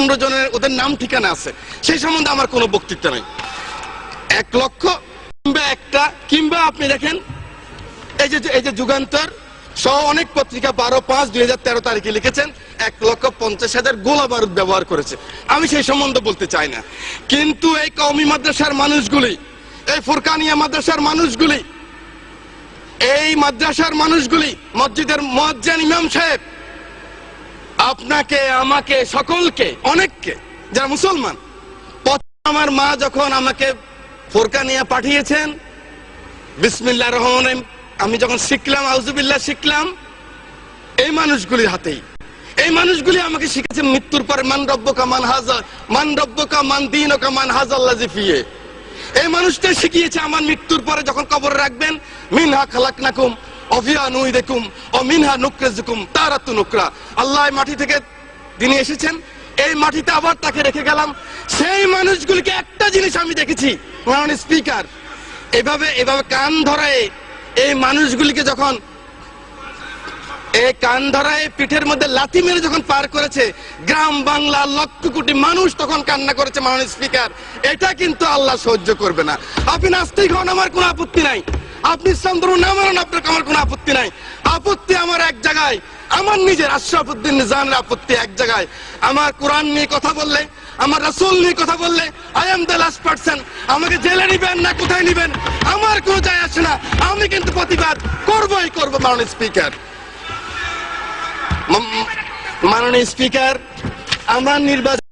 10-15 জনের ওদের নাম ঠিকানা আছে, সেই সম্বন্ধে আমার কোনো বক্তৃতা নাই। 1 লক্ষ কিংবা আপনি দেখেন এই যে যুগান্তর সহ অনেক পত্রিকা 12/5/2013 তারিখে লিখেছেন 1,50,000 গোলা বারুদ ব্যবহার করেছে। আমি সেই সম্বন্ধে বলতে চাই না, কিন্তু এই কওমি মাদ্রাসার মানুষগুলি, এই ফুরকানিয়া মাদ্রাসার মানুষগুলি, এই মাদ্রাসার মানুষগুলি, মসজিদের মুয়াজ্জিন ইমাম সাহেব, আপনাকে, আমাকে, সকলকে, অনেককে, যারা মুসলমান, আমার মা যখন আমাকে ফুরকানিয়া পাঠিয়েছেন, বিসমিল্লাহির রহমানির রহিম আমি যখন শিখলাম, আউযুবিল্লাহ শিখলাম, এই মানুষগুলির হাতেই। এই মানুষগুলি আমাকে শিখেছে মৃত্যুর পরে মান রব্বুকা মান দীনুকা মান হাযাল্লাযী ফিহি। এই মানুষটা শিখিয়েছে আমার মৃত্যুর পরে যখন কবরে রাখবেন, মিনহা খালাকনাকুম ওয়া ফিহা নুঈদুকুম ওয়া মিনহা নুখরিজুকুম তারাতুন উখরা। আল্লাহ মাটি থেকে তিনি এসেছেন, এই মাটিতে আবার তাকে রেখে গেলাম। সেই মানুষগুলিকে একটা জিনিস আমি দেখেছি, মাননীয় স্পিকার, এভাবে কান ধরায় এই মানুষগুলিকে যখন এই কান ধরায় পিঠের মধ্যে লাথি মেরে যখন পার করেছে, গ্রাম বাংলা লক্ষ কোটি মানুষ তখন কান্না করেছে। মাননীয় স্পিকার, এটা কিন্তু আল্লাহ সহ্য করবে না। আপনি নাস্তিক হন, আমার কোনো আপত্তি নাই, আপনি ইসলাম ধর্ম না মানেন, আপনার আমার কোনো আপত্তি নাই। আপত্তি আমার এক জায়গায়, আমার নিজের আশরাফুদ্দিন নিজামের আপত্তি এক জায়গায়। আমার কোরআন নিয়ে কথা বললে, আমার রাসূল নিয়ে কথা বললে, I am the last person. আমাকে জেলে নিবেন না কোথায় নিবেন আমার কোনো যায় আসে না, আমি কিন্তু প্রতিবাদ করবই করব। মাননীয় স্পিকার, মাননীয় স্পিকার, আমার নির্বাচন